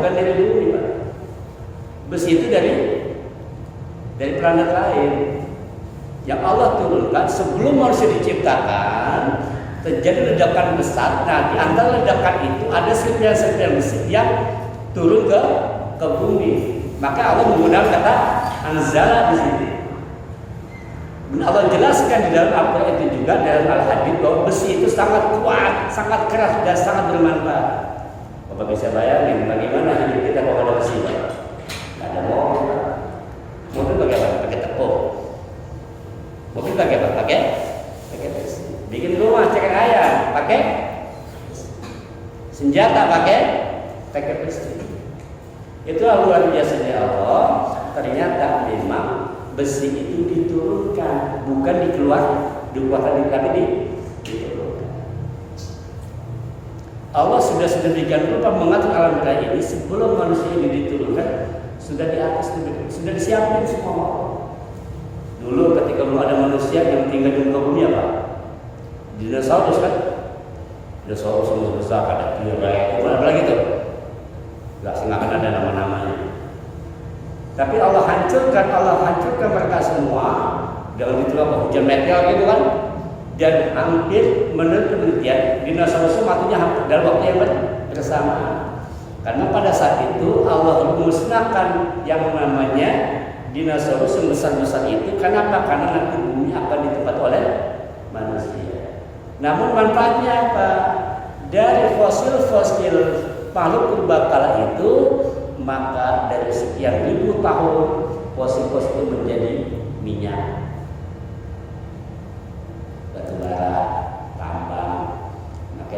bukan dari bumi, Pak. Besi itu dari planet lain yang Allah turunkan sebelum manusia diciptakan. Terjadi ledakan besar. Nah, di antara ledakan itu ada serpihan-serpihan besi yang turun ke bumi. Maka Allah menggunakan kata anzala di sini. Dan Allah jelaskan di dalam Al-Quran itu juga dalam Al-Hadid bahwa besi itu sangat kuat, sangat keras dan sangat bermanfaat. Bapak bisa bayangin bagaimana hidup kita kalau ada besi, Pak? Tidak ada mobil. Mobil bagaimana? Pakai tepung. Mobil pakai apa? Pakai besi. Bikin rumah ceker ayam pakai senjata pakai besi. Itu luar biasanya Allah. Ternyata memang besi itu diturunkan, bukan dikeluarkan, tapi diturunkan. Allah sudah sedemikian rupa mengatur alam raya ini sebelum manusia ini diturunkan, sudah di atas, sudah disiapkan semua. Dulu ketika belum ada manusia yang tinggal di muka bumi apa? Dinosaurus kan? Dinosaurus semua besar, ada T-Rex, apa lagi tuh? Nggak akan ada nama-namanya. Tapi Allah hancurkan mereka semua dengan itu apa? Hujan meteor gitu kan? Dan hampir menurut penelitian dinosaurus matinya hampir dalam waktu yang bersamaan. Karena pada saat itu Allah memusnahkan yang namanya dinosaurus yang besar-besar itu. Kenapa? Karena nanti bumi akan ditempati oleh manusia. Namun manfaatnya apa? Dari fosil-fosil makhluk purbakala itu, maka dari sekian ribu tahun fosil-fosil itu menjadi minyak, batu bara, tambang. Maka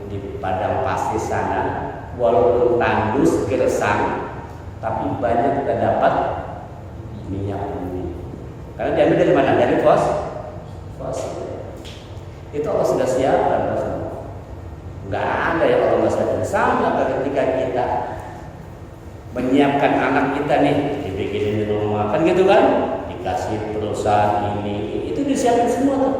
di padang pasir sana, walaupun tandus gersang, tapi banyak kita dapat minyak bumi. Karena diambil dari mana? Dari fosil. Itu Allah sudah siapkan semua. Nggak ada yang Allah nggak siapkan. Sama ketika kita menyiapkan anak kita nih, dibikinin rumah kan gitu kan, dikasih perusahaan ini, itu disiapkan semua tuh.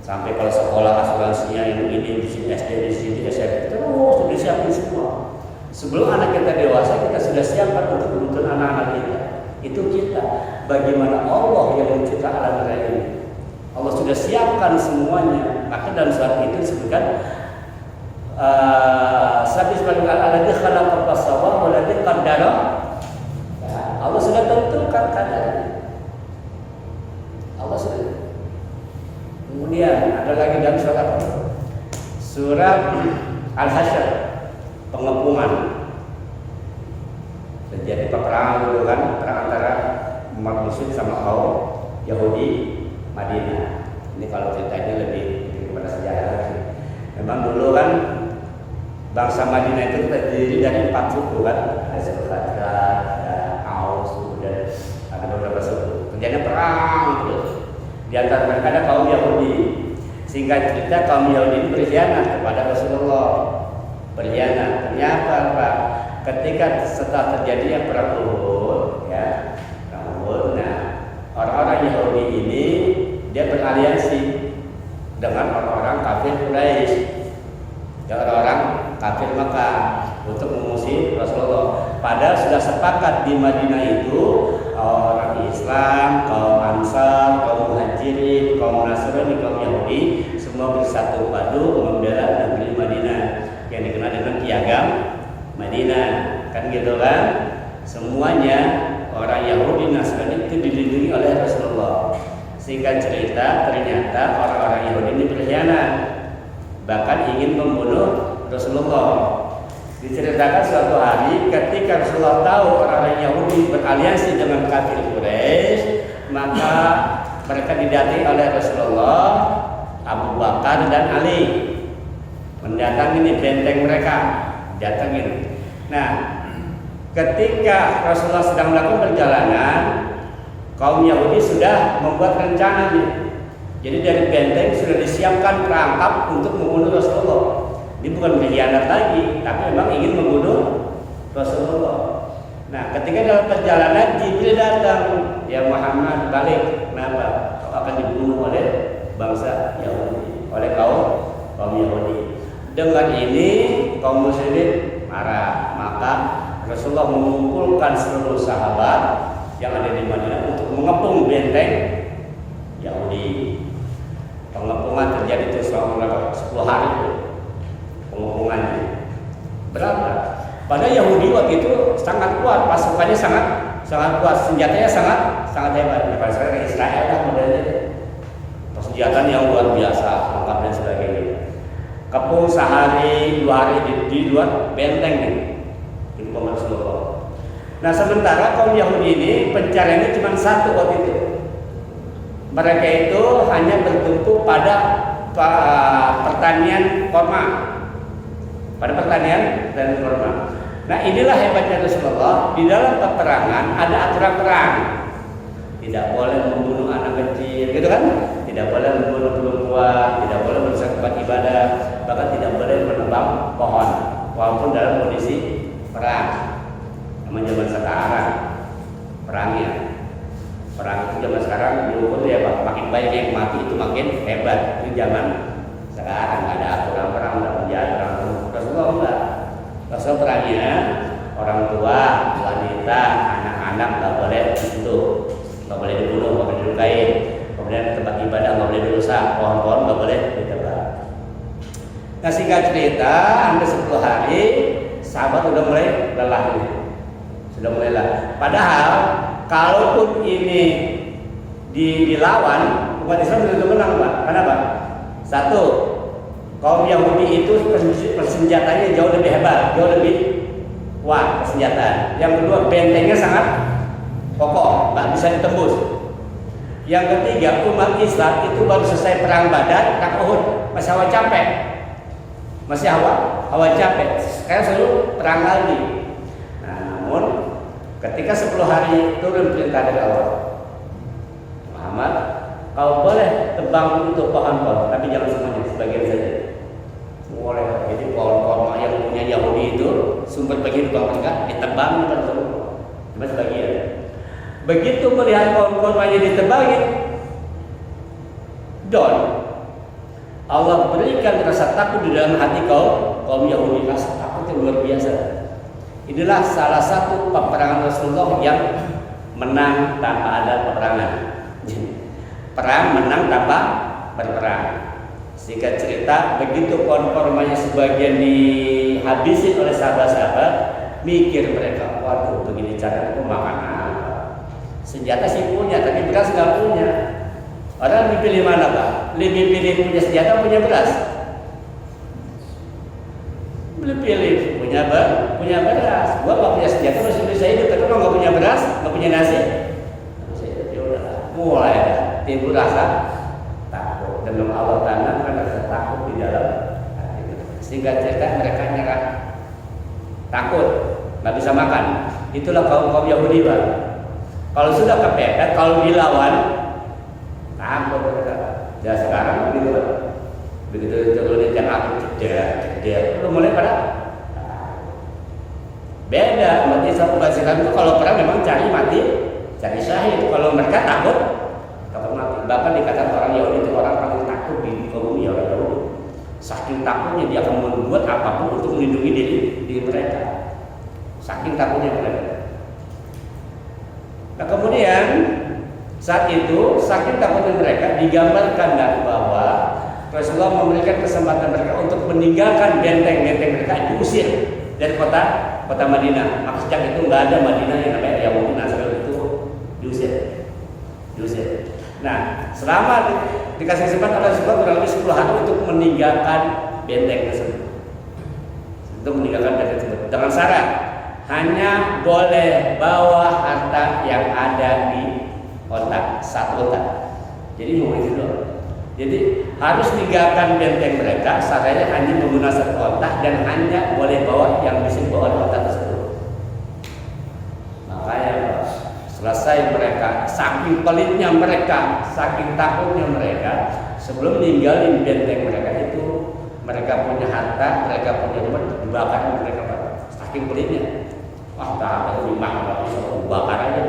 Sampai kalau sekolah asuransinya yang ini di sini SD, di sini SMP, terus disiapkan semua. Sebelum anak kita dewasa, kita sudah siapkan untuk menuntun anak-anak kita. Itu kita. Bagaimana Allah yang mencipta alam raya ini? Allah sudah siapkan semuanya. Maka dalam surat itu disebutkan Sabis sebagai al-ladzi khalaqa fasawwa wa ladzi qaddara. Allah sudah tentukan kadarnya. Allah sudah. Kemudian ada lagi dalam surat apa? Surat Al-Hasyr, pengepungan. Terjadi peperangan dulu kan, perang antara umat muslim sama kaum Yahudi Madinah. Ini kalau ceritanya lebih kepada sejarah lagi. Memang dulu kan bangsa Madinah itu terdiri dari 4 suku kan, ada suku Khazraj, ada Aus, kemudian ada beberapa suku. Terjadi perang terus. Di antara mereka ada kaum Yahudi. Singkat cerita kaum Yahudi ini berkhianat kepada Rasulullah. Berkhianat. Ternyata Pak, ketika setelah terjadinya perang Uhud, ya, nah orang-orang Yahudi ini dia beraliansi dengan orang-orang kafir Quraisy, dan orang-orang kafir Makkah untuk mengusir Rasulullah. Padahal sudah sepakat di Madinah itu orang Islam, kaum Ansar, kaum Muhajirin, kaum Nasrani, kaum Yahudi semua bersatu padu membela negeri Madinah yang dikenal dengan Piagam Madinah, kan gitu kan? Semuanya orang Yahudi Nasrani itu dilindungi oleh Rasulullah. Singkat cerita, ternyata orang-orang Yahudi ini berkhianat, bahkan ingin membunuh Rasulullah. Diceritakan suatu hari ketika Rasulullah tahu orang-orang Yahudi beraliansi dengan kafir Quraisy, maka mereka didatangi oleh Rasulullah, Abu Bakar dan Ali, mendatangi benteng mereka, datangin. Nah, ketika Rasulullah sedang melakukan perjalanan, kaum Yahudi sudah membuat rencana nih. Jadi dari benteng sudah disiapkan perangkap untuk membunuh Rasulullah. Ini bukan berkhianat lagi, tapi memang ingin membunuh Rasulullah. Nah, ketika dalam perjalanan Jibril datang, ya Muhammad balik, kenapa? Kau akan dibunuh oleh bangsa Yahudi, oleh kaum Yahudi. Dengan ini kaum muslimin marah, maka Rasulullah mengumpulkan seluruh sahabat yang ada di Madinah untuk mengepung benteng Yahudi. Pengepungan terjadi itu selama 10 hari. Pengepungannya berapa? Pada Yahudi waktu itu sangat kuat, pasukannya sangat kuat, senjatanya sangat hebat. Pada sekarang Israel kan modelnya persenjataan yang luar biasa, lengkap dan sebagainya. Kepung sehari 2 hari di luar benteng nih, di Rasulullah. Nah sementara kaum Yahudi ini pencariannya cuma satu waktu itu. Mereka itu hanya bertumpu pada pertanian korma, pada pertanian dan korma. Nah inilah hebatnya Rasulullah. Di dalam peperangan ada aturan perang. Tidak boleh membunuh anak kecil, gitu kan? Tidak boleh membunuh perempuan, tidak boleh merusak tempat ibadah, bahkan tidak boleh menebang pohon, walaupun dalam kondisi perang. Namun zaman sekarang perangnya, perang itu zaman sekarang diukur ya Pak, makin banyak yang mati itu makin hebat. Itu zaman sekarang ada aturan perang, ada penjahat perang. Rasulullah enggak. Rasul perangnya orang tua, wanita, anak-anak nggak boleh disentuh, nggak boleh dibunuh, nggak boleh dilukai. Kemudian tempat ibadah nggak boleh dirusak, pohon-pohon nggak boleh ditebang. Nah singkat cerita, hampir 10 hari sahabat sudah mulai lelah ini. Sudah mulai lelah. Padahal kalaupun ini dilawan, umat Islam tentu menang Pak. Kenapa? Satu, kaum Yahudi itu persenjataannya jauh lebih hebat, jauh lebih kuat persenjataan. Yang kedua, bentengnya sangat kokoh, nggak bisa ditembus. Yang ketiga, umat Islam itu baru selesai perang Badar, perang Uhud, masih hawa capek, masih hawa capek. Sekarang selalu perang lagi. Nah, namun ketika 10 hari turun perintah dari Allah, Muhammad, kau boleh tebang untuk pohon-pohon, tapi jangan semuanya, sebagian saja. Boleh. Jadi pohon-pohon yang punya Yahudi itu sumber kehidupan mereka ditebang dan cuma sebagian. Begitu melihat pohon-pohonnya ditebangin, Allah berikan rasa takut di dalam hati kaum Yahudi, rasa takut yang luar biasa. Inilah salah satu peperangan Rasulullah yang menang tanpa ada peperangan. Perang menang tanpa berperang. Singkat cerita, begitu pohon-pohonnya sebagian dihabisi oleh sahabat-sahabat, mikir mereka, waduh begini cara aku makan apa? Senjata sih punya, tapi beras nggak punya. Orang lebih pilih mana Pak? Lebih pilih punya senjata, punya beras? Lebih pilih punya beras. Gua nggak punya senjata masih bisa hidup, tapi kalau nggak punya beras, nggak punya nasi, bisa hidup. Ya udah, mulai timbul rasa takut. Dan Allah tanamkan rasa takut di dalam hati. Sehingga cerita mereka nyerah, takut, nggak bisa makan. Itulah kaum Yahudi Pak. Kalau sudah kepepet, kalau dilawan, takut mereka. Ya sekarang begitu Pak. Begitu turunin yang aku ceder, udah mulai pada beda. Umat Islam itu kalau perang memang cari mati, cari syahid. Kalau mereka takut mati. Bahkan dikatakan orang Yahudi itu orang paling takut di kaum Yahudi. Saking takutnya dia akan membuat apapun untuk melindungi diri mereka. Saking takutnya mereka. Nah kemudian saat itu saking takutnya mereka digambarkan bahwa Rasulullah memberikan kesempatan mereka untuk meninggalkan benteng-benteng mereka, diusir dari kota Madinah. Maka sejak itu nggak ada Madinah yang namanya Yahudi Nasrani, itu diusir. Nah selama dikasih kesempatan oleh Rasulullah kurang lebih 10 hari untuk meninggalkan benteng tersebut, dengan syarat hanya boleh bawa harta yang ada di otak, satu otak. Jadi mau itu doang. Jadi harus meninggalkan benteng mereka, syaratnya hanya menggunakan satu otak dan hanya boleh bawa yang bisa dibawa di otak tersebut. Makanya selesai mereka, saking pelitnya mereka, saking takutnya mereka, sebelum meninggalin benteng mereka itu, mereka punya harta, mereka punya rumah dibakar mereka, saking pelitnya. Wah, tak ada lima, nggak bisa dibakar aja.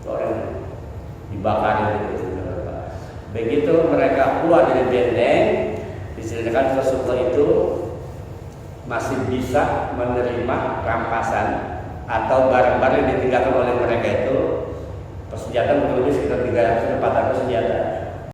Orang dibakar itu. Begitu mereka keluar dari benteng, diceritakan Rasulullah itu masih bisa menerima rampasan atau barang-barang yang ditinggalkan oleh mereka itu persenjataan kurang lebih sekitar 300-400 senjata.